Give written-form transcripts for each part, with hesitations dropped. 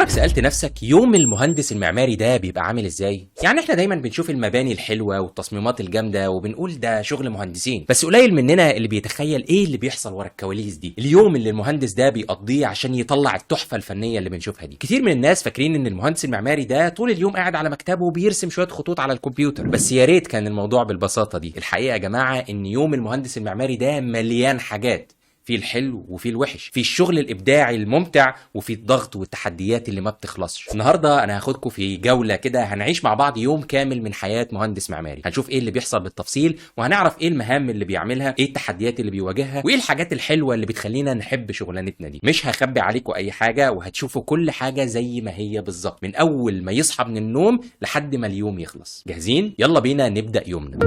عمرك سألت نفسك يوم المهندس المعماري ده بيبقى عامل ازاي؟ يعني احنا دايما بنشوف المباني الحلوة والتصميمات الجامدة وبنقول ده شغل مهندسين، بس قليل مننا اللي بيتخيل ايه اللي بيحصل ورا الكواليس دي، اليوم اللي المهندس ده بيقضيه عشان يطلع التحفة الفنية اللي بنشوفها دي. كتير من الناس فاكرين ان المهندس المعماري ده طول اليوم قاعد على مكتبه وبيرسم شوية خطوط على الكمبيوتر، بس يا ريت كان الموضوع بالبساطة دي. الحقيقة يا جماعة ان يوم المهندس المعماري ده مليان حاجات، في الحلو وفي الوحش، في الشغل الابداعي الممتع وفي الضغط والتحديات اللي ما بتخلصش. النهارده انا هاخدكم في جوله كده، هنعيش مع بعض يوم كامل من حياه مهندس معماري، هنشوف ايه اللي بيحصل بالتفصيل، وهنعرف ايه المهام اللي بيعملها، ايه التحديات اللي بيواجهها، وايه الحاجات الحلوه اللي بتخلينا نحب شغلانتنا دي. مش هخبي عليكم اي حاجه، وهتشوفوا كل حاجه زي ما هي بالظبط، من اول ما يصحى من النوم لحد ما اليوم يخلص. جاهزين؟ يلا بينا نبدا يومنا.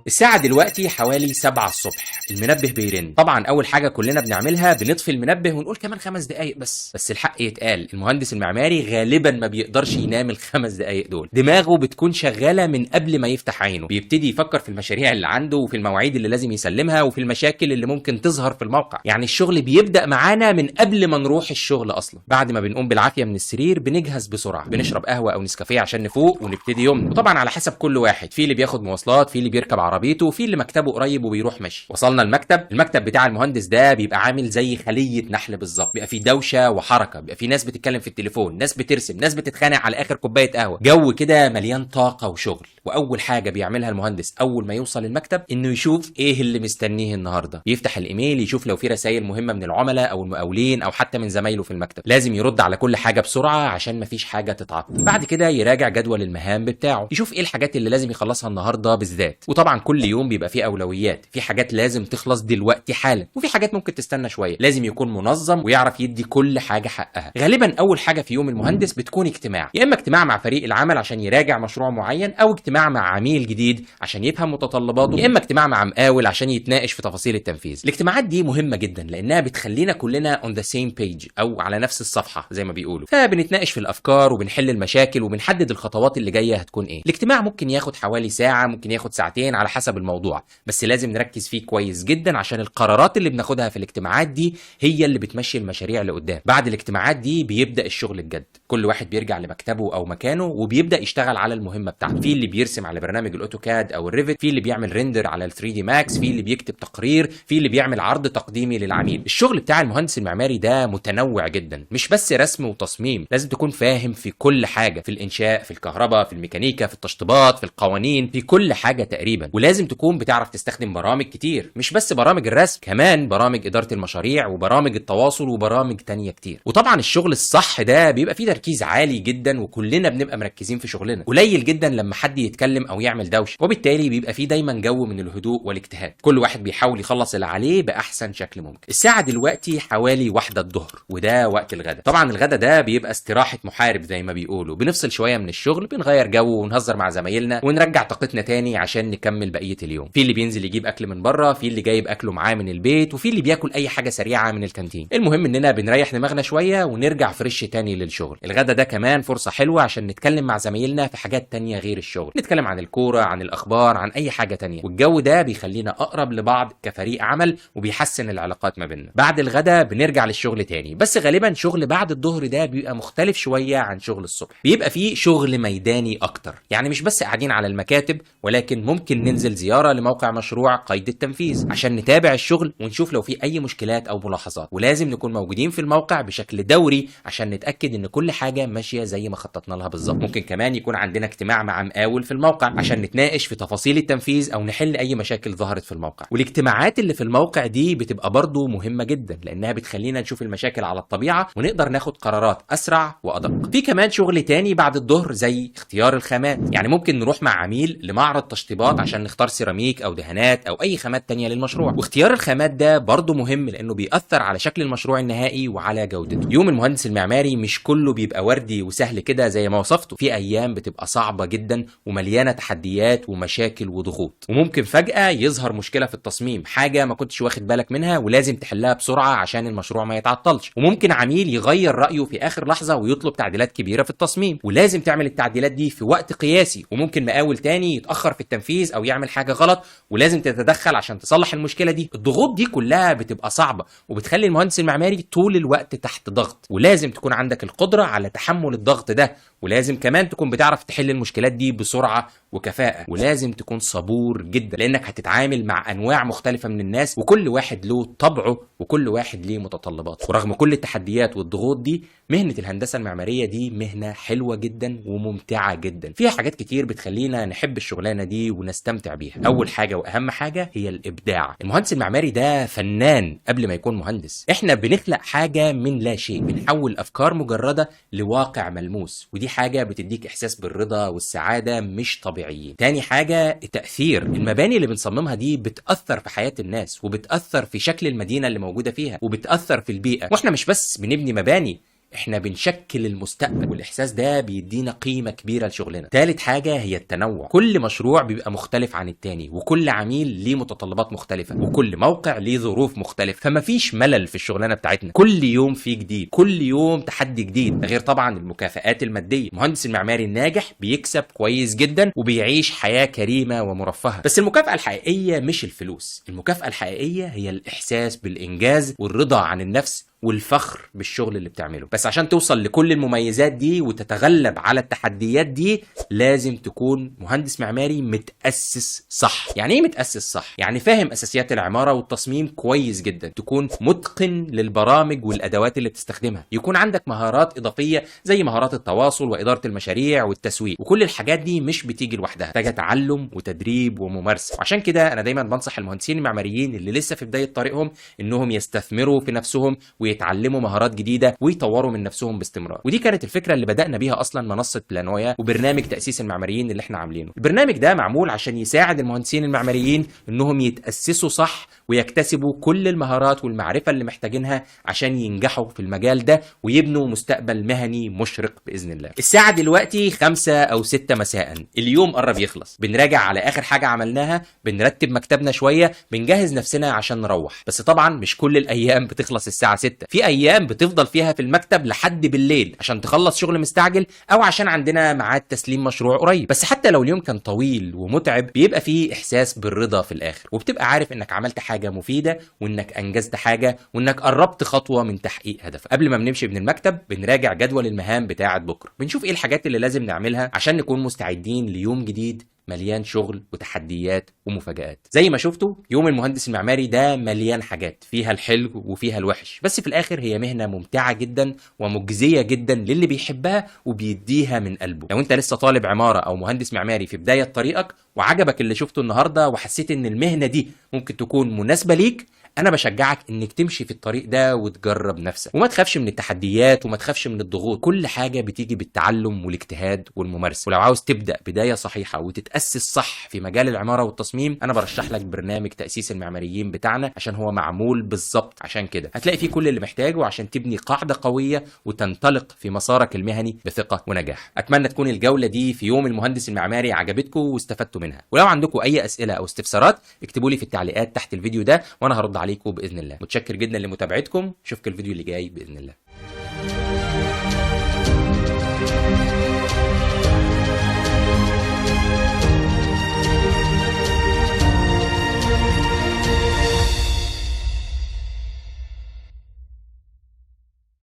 الساعة دلوقتي حوالي 7 الصبح، المنبه بيرن. طبعا أول حاجة كلنا بنعملها بنطفي المنبه ونقول كمان 5 دقايق بس الحق يتقال، المهندس المعماري غالبا ما بيقدرش ينام ال5 دقايق دول، دماغه بتكون شغالة من قبل ما يفتح عينه، بيبتدي يفكر في المشاريع اللي عنده وفي المواعيد اللي لازم يسلمها وفي المشاكل اللي ممكن تظهر في الموقع. يعني الشغل بيبدأ معانا من قبل ما نروح الشغل أصلا. بعد ما بنقوم بالعافية من السرير بنجهز بسرعة، بنشرب قهوة أو نسكافيه عشان نفوق ونبتدي يومنا، وطبعا على حسب كل واحد، في اللي بياخد مواصلات، في اللي بيركب عربيته، وفي اللي مكتبه قريب وبيروح مشي. وصلنا المكتب بتاع المهندس ده بيبقى عامل زي خلية نحل بالظبط، بيبقى فيه دوشة وحركة، بيبقى فيه ناس بتتكلم في التليفون، ناس بترسم، ناس بتتخانق على آخر كوباية قهوة، جو كده مليان طاقة وشغل. واول حاجة بيعملها المهندس اول ما يوصل المكتب انه يشوف ايه اللي مستنيه النهارده، يفتح الايميل يشوف لو في رسائل مهمة من العملاء او المقاولين او حتى من زمايله في المكتب، لازم يرد على كل حاجة بسرعة عشان مفيش حاجة تتعطل. بعد كده يراجع جدول المهام بتاعه، يشوف ايه الحاجات اللي لازم يخلصها النهارده بالذات. وطبعا كل يوم بيبقى فيه اولويات، في حاجات لازم تخلص دلوقتي حالا وفي حاجات ممكن تستنى شويه، لازم يكون منظم ويعرف يدي كل حاجه حقها. غالبا اول حاجه في يوم المهندس بتكون اجتماع، يا اما اجتماع مع فريق العمل عشان يراجع مشروع معين، او اجتماع مع عميل جديد عشان يفهم متطلباته، يا اما اجتماع مع مقاول عشان يتناقش في تفاصيل التنفيذ. الاجتماعات دي مهمه جدا لانها بتخلينا كلنا on the same page او على نفس الصفحه زي ما بيقولوا، فبنتناقش في الافكار وبنحل المشاكل وبنحدد الخطوات اللي جايه هتكون ايه. الاجتماع ممكن ياخد حوالي ساعه، ممكن ياخد ساعتين على حسب الموضوع، بس لازم نركز فيه كويس جدا عشان القرارات اللي بناخدها في الاجتماعات دي هي اللي بتمشي المشاريع لقدام. بعد الاجتماعات دي بيبدا الشغل الجد، كل واحد بيرجع لمكتبه او مكانه وبيبدا يشتغل على المهمه بتاعته، في اللي بيرسم على برنامج الاوتوكاد او الريفت، في اللي بيعمل ريندر على ال 3 دي ماكس، في اللي بيكتب تقرير، في اللي بيعمل عرض تقديمي للعميل. الشغل بتاع المهندس المعماري ده متنوع جدا، مش بس رسم وتصميم، لازم تكون فاهم في كل حاجه، في الانشاء، في الكهرباء، في الميكانيكا، في التشطيبات، في القوانين، في كل حاجه تقريبا. ولازم تكون بتعرف تستخدم برامج كتير، مش بس برامج الرسم، كمان برامج إدارة المشاريع وبرامج التواصل وبرامج تانية كتير. وطبعا الشغل الصح ده بيبقى فيه تركيز عالي جدا وكلنا بنبقى مركزين في شغلنا، قليل جدا لما حد يتكلم او يعمل دوشه، وبالتالي بيبقى فيه دايما جو من الهدوء والاجتهاد، كل واحد بيحاول يخلص اللي عليه باحسن شكل ممكن. الساعه دلوقتي حوالي 1 الظهر وده وقت الغداء. طبعا الغداء ده بيبقى استراحه محارب زي ما بيقولوا، بنفصل شويه من الشغل، بنغير جو ونهزر مع زمايلنا ونرجع طاقتنا تاني عشان نكمل بقيه اليوم. في اللي بينزل يجيب اكل من بره، في اللي جايب اكله معاه من البيت، وفي اللي بياكل اي حاجه سريعه من الكانتين. المهم اننا بنريح دماغنا شويه ونرجع فريش تاني للشغل. الغدا ده كمان فرصه حلوه عشان نتكلم مع زمايلنا في حاجات تانية غير الشغل، نتكلم عن الكوره، عن الاخبار، عن اي حاجه تانية، والجو ده بيخلينا اقرب لبعض كفريق عمل وبيحسن العلاقات ما بيننا. بعد الغدا بنرجع للشغل تاني، بس غالبا شغل بعد الظهر ده بيبقى مختلف شويه عن شغل الصبح، بيبقى فيه شغل ميداني اكتر، يعني مش بس قاعدين على المكاتب، ولكن ممكن ننزل زياره لموقع مشروع قيد التنفيذ عشان نتابع الشغل ونشوف لو في اي مشكلات او ملاحظات، ولازم نكون موجودين في الموقع بشكل دوري عشان نتاكد ان كل حاجه ماشيه زي ما خططنا لها بالظبط. ممكن كمان يكون عندنا اجتماع مع مقاول في الموقع عشان نتناقش في تفاصيل التنفيذ او نحل اي مشاكل ظهرت في الموقع. والاجتماعات اللي في الموقع دي بتبقى برضو مهمه جدا لانها بتخلينا نشوف المشاكل على الطبيعه ونقدر ناخد قرارات اسرع وادق. في كمان شغل تاني بعد الظهر زي اختيار الخامات، يعني ممكن نروح مع عميل لمعرض تشطيبات عشان نختار سيراميك او دهانات او اي خامات تانية للمشروع، واختيار الخامات ده برضو مهم لانه بيأثر على شكل المشروع النهائي وعلى جودته. يوم المهندس المعماري مش كله بيبقى بيبقى وردي وسهل كده زي ما وصفته، في ايام بتبقى صعبه جدا ومليانه تحديات ومشاكل وضغوط، وممكن فجاه يظهر مشكله في التصميم، حاجه ما كنتش واخد بالك منها ولازم تحلها بسرعه عشان المشروع ما يتعطلش. وممكن عميل يغير رايه في اخر لحظه ويطلب تعديلات كبيره في التصميم، ولازم تعمل التعديلات دي في وقت قياسي. وممكن مقاول تاني يتاخر في التنفيذ او يعمل حاجه غلط ولازم تتدخل عشان تصلح المشكله دي. الضغوط دي كلها بتبقى صعبه وبتخلي المهندس المعماري طول الوقت تحت ضغط، ولازم تكون عندك القدره على تحمل الضغط ده، ولازم كمان تكون بتعرف تحل المشكلات دي بسرعه وكفاءه، ولازم تكون صبور جدا لانك هتتعامل مع انواع مختلفه من الناس وكل واحد له طبعه وكل واحد ليه متطلباته. ورغم كل التحديات والضغوط دي، مهنه الهندسه المعماريه دي مهنه حلوه جدا وممتعه جدا، فيها حاجات كتير بتخلينا نحب الشغلانه دي ونستمتع بيها. اول حاجه واهم حاجه هي الابداع. المهندس المعماري ده فنان قبل ما يكون مهندس. احنا بنخلق حاجه من لا شيء، بنحول افكار مجرده لواقع ملموس، ودي حاجه بتديك احساس بالرضا والسعاده مش طبيعيين. تاني حاجه التاثير. المباني اللي بنصممها دي بتاثر في حياه الناس وبتاثر في شكل المدينه اللي موجوده فيها وبتاثر في البيئه. واحنا مش بس بنبني مباني، احنا بنشكل المستقبل، والاحساس ده بيدينا قيمه كبيره لشغلنا. ثالث حاجه هي التنوع. كل مشروع بيبقى مختلف عن التاني، وكل عميل ليه متطلبات مختلفه، وكل موقع ليه ظروف مختلفه، فمفيش ملل في الشغلانه بتاعتنا. كل يوم في جديد، كل يوم تحدي جديد. ده غير طبعا المكافآت الماديه. المهندس المعماري الناجح بيكسب كويس جدا وبيعيش حياه كريمه ومرفهه. بس المكافاه الحقيقيه مش الفلوس، المكافاه الحقيقيه هي الاحساس بالانجاز والرضا عن النفس والفخر بالشغل اللي بتعمله. بس عشان توصل لكل المميزات دي وتتغلب على التحديات دي، لازم تكون مهندس معماري متأسس صح. يعني ايه متأسس صح؟ يعني فاهم اساسيات العمارة والتصميم كويس جدا، تكون متقن للبرامج والادوات اللي بتستخدمها، يكون عندك مهارات اضافية زي مهارات التواصل وادارة المشاريع والتسويق. وكل الحاجات دي مش بتيجي لوحدها، محتاجة تعلم وتدريب وممارسة. وعشان كده انا دايما بنصح المهندسين المعماريين اللي لسه في بداية طريقهم انهم يستثمروا في نفسهم ويتعلموا مهارات جديده ويطوروا من نفسهم باستمرار. ودي كانت الفكره اللي بدانا بيها اصلا منصه بلانويا وبرنامج تاسيس المعماريين اللي احنا عاملينه. البرنامج ده معمول عشان يساعد المهندسين المعماريين انهم يتاسسوا صح ويكتسبوا كل المهارات والمعرفه اللي محتاجينها عشان ينجحوا في المجال ده ويبنوا مستقبل مهني مشرق باذن الله. الساعه دلوقتي 5 أو 6 مساء، اليوم قرب يخلص، بنراجع على اخر حاجه عملناها، بنرتب مكتبنا شويه، بنجهز نفسنا عشان نروح. بس طبعا مش كل الايام بتخلص الساعه 6، في ايام بتفضل فيها في المكتب لحد بالليل عشان تخلص شغل مستعجل او عشان عندنا ميعاد تسليم مشروع قريب. بس حتى لو اليوم كان طويل ومتعب، بيبقى فيه احساس بالرضا في الاخر، وبتبقى عارف انك عملت حاجه مفيده وانك انجزت حاجه وانك قربت خطوه من تحقيق هدفك. قبل ما بنمشي من المكتب بنراجع جدول المهام بتاعه بكره، بنشوف ايه الحاجات اللي لازم نعملها عشان نكون مستعدين ليوم جديد مليان شغل وتحديات ومفاجآت. زي ما شفتوا يوم المهندس المعماري ده مليان حاجات، فيها الحلو وفيها الوحش، بس في الاخر هي مهنة ممتعة جدا ومجزية جدا للي بيحبها وبيديها من قلبه. لو انت لسه طالب عمارة او مهندس معماري في بداية طريقك وعجبك اللي شفته النهاردة وحسيت ان المهنة دي ممكن تكون مناسبة ليك، انا بشجعك انك تمشي في الطريق ده وتجرب نفسك، وما تخافش من التحديات وما تخافش من الضغوط. كل حاجة بتيجي بالتعلم والاجتهاد والممارسة. ولو عاوز تبدأ بداية صحيحة وتتأسس صح في مجال العمارة والتصميم، انا برشح لك برنامج تأسيس المعماريين بتاعنا، عشان هو معمول بالظبط عشان كده. هتلاقي فيه كل اللي محتاجه عشان تبني قاعدة قوية وتنطلق في مسارك المهني بثقة ونجاح. اتمنى تكون الجولة دي في يوم المهندس المعماري عجبتكم واستفدتوا منها، ولو عندكم اي اسئلة او استفسارات اكتبوا لي في التعليقات تحت الفيديو ده وانا هرد عليكم باذن الله. متشكر جدا لمتابعتكم، اشوفكم الفيديو اللي جاي باذن الله.